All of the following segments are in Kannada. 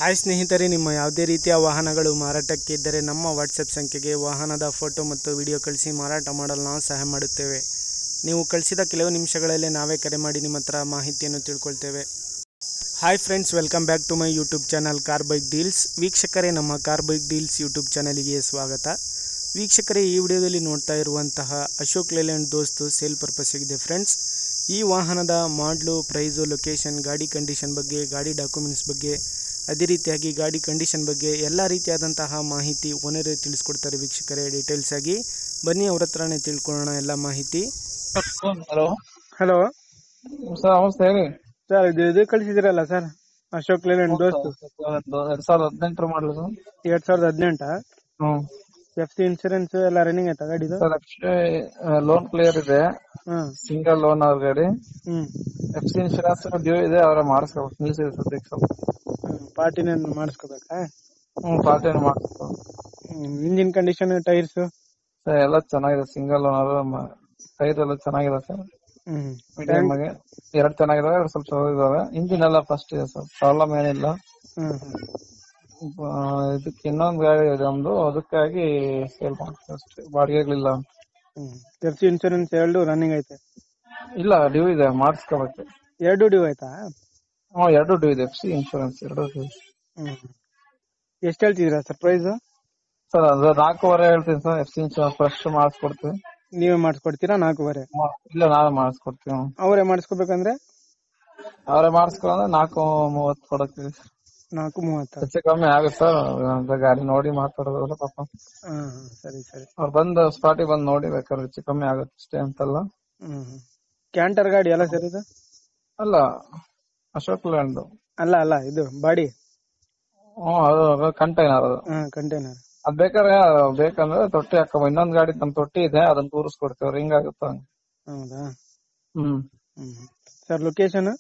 ಹಾಯ್ ಸ್ನೇಹಿತರೆ, ನಿಮ್ಮ ಯಾವುದೇ ರೀತಿಯ ವಾಹನಗಳು ಮಾರಾಟಕ್ಕೆ ಇದ್ದರೆ ನಮ್ಮ ವಾಟ್ಸಪ್ ಸಂಖ್ಯೆಗೆ ವಾಹನದ ಫೋಟೋ ಮತ್ತು ವಿಡಿಯೋ ಕಳಿಸಿ ಮಾರಾಟ ಮಾಡಲು ನಾವು ಸಹಾಯ ಮಾಡುತ್ತೇವೆ. ನೀವು ಕಳಿಸಿದ ಕೆಲವು ನಿಮಿಷಗಳಲ್ಲೇ ನಾವೇ ಕರೆ ಮಾಡಿ ನಿಮ್ಮ ಹತ್ರ ಮಾಹಿತಿಯನ್ನು ತಿಳ್ಕೊಳ್ತೇವೆ. Hi friends, welcome back to my YouTube channel car bike deals. ವೀಕ್ಷಕರೇ, ನಮ್ಮ ಕಾರ್ ಬೈಕ್ ಡೀಲ್ಸ್ ಯೂಟ್ಯೂಬ್ ಚಾನಲಿಗೆ ಸ್ವಾಗತ. ವೀಕ್ಷಕರೇ, ಈ ವಿಡಿಯೋದಲ್ಲಿ ನೋಡ್ತಾ ಇರುವಂತಹ ಅಶೋಕ್ ಲೇಲ್ಯಾಂಡ್ ದೋಸ್ತು ಸೇಲ್ ಪರ್ಪಸ್ಸಿಗಿದೆ ಫ್ರೆಂಡ್ಸ್. ಈ ವಾಹನದ ಮಾಡಲು, ಪ್ರೈಸು, ಲೊಕೇಶನ್, ಗಾಡಿ ಕಂಡೀಷನ್ ಬಗ್ಗೆ, ಗಾಡಿ ಡಾಕ್ಯುಮೆಂಟ್ಸ್ ಬಗ್ಗೆ, ಅದೇ ರೀತಿಯಾಗಿ ಗಾಡಿ ಕಂಡೀಷನ್ ಬಗ್ಗೆ ಎಲ್ಲ ರೀತಿಯಾದಂತಹ ಮಾಹಿತಿ ಓನರೇ ತಿಳಿಸ್ಕೊಡ್ತಾರೆ. ವೀಕ್ಷಕರೇ, ಡೀಟೇಲ್ಸ್ ಆಗಿ ಬನ್ನಿ ಅವ್ರ ಹತ್ರನೇ ತಿಳ್ಕೊಳ್ಳೋಣ ಎಲ್ಲ ಮಾಹಿತಿ. ಹಲೋ ಹಲೋ ಸರ್, ನಮಸ್ತೆ. ಹೇಳಿ ಸರ್, ಇದು ಕಳಿಸಿದಿರಲ್ಲ ಸರ್, ಅಶೋಕ್ ಲೇಲ್ಯಾಂಡ್ ದೋಸ್ತು 2018 ಮಾಡಲು ಸರ್. 2018. ಹ್ಮ್ ಎಫ್ ಸಿ ಇನ್ಸೂರೆನ್ಸ್ ಎಲ್ಲ ರನ್ನಿಂಗ್ ಆಯ್ತಾ ಗಾಡಿದು? ಸರ್, ಲೋನ್ ಕ್ಲಿಯರ್ ಇದೆ. ಸಿಂಗಲ್ ಲೋನ್ ಅವ್ರ ಗಾಡಿ. ಎಫ್ ಸಿ ಇನ್ಶೂರೆನ್ಸ್ ಡ್ಯೂ ಇದೆ, ಅವರ ಮಾಡಿಸ್ಕೋಬೇಕು. ನಿಲ್ಸಿದೆ ಸದ್ಯಕ್ಕೆ ಸ್ವಲ್ಪ. ಪಾರ್ಟಿನ ಮಾಡಿಸ್ಕೋಬೇಕಾ? ಪಾರ್ಟಿ ಮಾಡಿಸ್ಕೋ. ಇಂಜಿನ್ ಕಂಡೀಷನ್, ಟೈರ್ಸ್ ಸರ್ ಎಲ್ಲ ಚೆನ್ನಾಗಿದೆ. ಸಿಂಗಲ್ ಲೋನ್ ಟೈರ್ ಎಲ್ಲ ಚೆನ್ನಾಗಿದೆ ಸರ್. ಮೀಡಿಯಂ ಆಗಿ ಎರಡು ಚೆನ್ನಾಗಿದಾವೆ, ಎರಡು ಸ್ವಲ್ಪ ಇದಾವೆ. ಇಂಜಿನ್ ಎಲ್ಲ ಫಸ್ಟ್ ಇದೆ ಸರ್, ಪ್ರಾಬ್ಲಮ್ ಏನಿಲ್ಲ. ಇದಕ್ಕೆ ಇನ್ನೊಂದು ಗಾಡಿ ಇದೆ ಒಂದು, ಅದಕ್ಕಾಗಿ ಸೇಲ್ ಮಾಡ್ತೀವಿ ಅಷ್ಟೇ, ಬಾಡಿಗೆಗಳಿಲ್ಲ. ಎಫ್ ಸಿ ಇನ್ಸೂರೆನ್ಸ್ ಎರಡು ರನ್ನಿಂಗ್ ಐತೆ? ಇಲ್ಲ, ಡ್ಯೂ ಇದೆ, ಮಾಡಿಸ್ಕೋಬೇಕು. ಎರಡು ಡ್ಯೂ ಆಯ್ತಾ? ಎರಡು ಡ್ಯೂ ಇದೆ. ಎಫ್ ಸಿ ಇನ್ಶೂರೆನ್ಸ್ ಎರಡು ಡ್ಯೂ. ಎಷ್ಟು ಹೇಳ್ತಿದ್ದೀರಾ ಸರ್ ಪ್ರೈಸ್? ಸರ್ ಅದು 4.5 ಹೇಳ್ತೀನಿ sir. F C insurance first ಮಾಡಿಸ್ಕೊಡ್ತೀವಿ. ನೀವೇ ಮಾಡಿಸ್ಕೊಡ್ತೀರಾ? 4.5? ಇಲ್ಲ, ನಾವೇ ಮಾಡಿಸ್ಕೊಡ್ತೀವಿ. ಅವರೇ ಮಾಡಿಸ್ಕೋಬೇಕಂದ್ರೆ? ಅವರೇ ಮಾಡಿಸ್ಕೊಂಡ್ರೆ 4.30 ಕೊಡಕ್ತೀವಿ. 4.30 ಹೆಚ್ಚು ಕಮ್ಮಿ ಆಗುತ್ತೆ ಸರ್. ಗಾಡಿ ನೋಡಿ ಮಾತಾಡೋದಲ್ಲ ಪಾಪ. ಸರಿ ಸರಿ. ಅವ್ರು ಬಂದು ಸ್ಪಾಟಿಗೆ ಬಂದು ನೋಡಿ ಬೇಕಾದ್ರೆ ಹೆಚ್ಚು ಕಮ್ಮಿ ಆಗುತ್ತೆ ಅಷ್ಟೇ ಅಂತಲ್ಲ. ಕ್ಯಾಂಟರ್ ಗಾಡಿ ಅಲ್ಲ ಸರ್ ಇದು? ಅಲ್ಲ, ಅಶೋಕ್ ಲೇಲ್ಯಾಂಡ್. ಅಲ್ಲ ಅಲ್ಲ, ಇದು ಬಾಡಿ. ಅದು ಕಂಟೈನರ್. ಅದು ಕಂಟೈನರ್. ಅದ್ ಬೇಕಂದ್ರೆ ತೊಟ್ಟಿ ಹಾಕೋ. ಇನ್ನೊಂದ್ ಗಾಡಿ ನಮ್ ತೊಟ್ಟಿ ಇದೆ, ಅದನ್ನ ತೋರಿಸ್ಕೊಡ್ತೇವೆ. ಹಿಂಗ್ ಆಗುತ್ತ. ಹೌದಾ? Sir, location?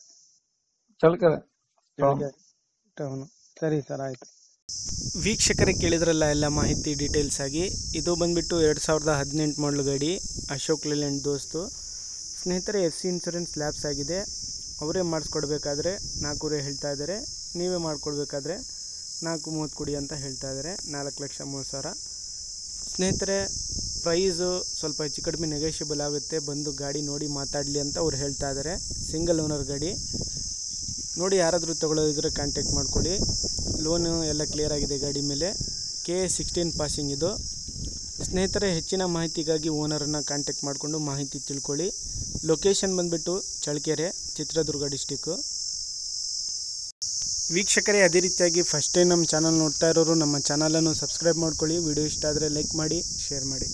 ಚಳ್ಕೆರೆ ಟೌನ್. ಸರಿ ಸರ್, ಆಯ್ತು. ವೀಕ್ಷಕರೇ, ಕೇಳಿದ್ರಲ್ಲ ಎಲ್ಲ ಮಾಹಿತಿ ಡೀಟೇಲ್ಸ್ ಆಗಿ. ಇದು ಬಂದ್ಬಿಟ್ಟು 2018 ಮಾಡಲು ಗಾಡಿ, ಅಶೋಕ್ ಲೇಲ್ಯಾಂಡ್ ದೋಸ್ತು. ಸ್ನೇಹಿತರೆ, ಎಫ್ ಸಿ ಇನ್ಸೂರೆನ್ಸ್ ಲ್ಯಾಪ್ಸ್ ಆಗಿದೆ. ಅವರೇ ಮಾಡಿಸ್ಕೊಡ್ಬೇಕಾದ್ರೆ 4.5 ಹೇಳ್ತಾ ಇದ್ದಾರೆ. ನೀವೇ ಮಾಡಿಕೊಡ್ಬೇಕಾದ್ರೆ 4.30 ಕೊಡಿ ಅಂತ ಹೇಳ್ತಾ ಇದ್ದಾರೆ. 4,30,000. ಸ್ನೇಹಿತರೆ, ಪ್ರೈಸು ಸ್ವಲ್ಪ ಹೆಚ್ಚು ಕಡಿಮೆ ನೆಗೋಷಿಯಬಲ್ ಆಗುತ್ತೆ. ಬಂದು ಗಾಡಿ ನೋಡಿ ಮಾತಾಡಲಿ ಅಂತ ಅವ್ರು ಹೇಳ್ತಾ ಇದ್ದಾರೆ. ಸಿಂಗಲ್ ಓನರ್ ಗಾಡಿ. ನೋಡಿ, ಯಾರಾದರೂ ತೊಗೊಳ್ಳೋದಿದ್ರೆ ಕಾಂಟ್ಯಾಕ್ಟ್ ಮಾಡ್ಕೊಳ್ಳಿ. ಲೋನು ಎಲ್ಲ ಕ್ಲಿಯರ್ ಆಗಿದೆ ಗಾಡಿ ಮೇಲೆ. KA16 ಪಾಸಿಂಗ್ ಇದು. ಸ್ನೇಹಿತರೆ, ಹೆಚ್ಚಿನ ಮಾಹಿತಿಗಾಗಿ ಓನರನ್ನು ಕಾಂಟ್ಯಾಕ್ಟ್ ಮಾಡಿಕೊಂಡು ಮಾಹಿತಿ ತಿಳ್ಕೊಳ್ಳಿ. ಲೊಕೇಶನ್ ಬಂದುಬಿಟ್ಟು ಚಳ್ಳಕೆರೆ, ಚಿತ್ರದುರ್ಗ ಡಿಸ್ಟಿಕ್ಕು. ವೀಕ್ಷಕರೇ, ಅದೇ ರೀತಿಯಾಗಿ ಫಸ್ಟ್ ಟೈಮ್ ನಮ್ಮ ಚಾನಲ್ ನೋಡ್ತಾ ಇರೋರು ನಮ್ಮ ಚಾನಲನ್ನು ಸಬ್ಸ್ಕ್ರೈಬ್ ಮಾಡ್ಕೊಳ್ಳಿ. ವಿಡಿಯೋ ಇಷ್ಟ ಆದರೆ ಲೈಕ್ ಮಾಡಿ, ಶೇರ್ ಮಾಡಿ.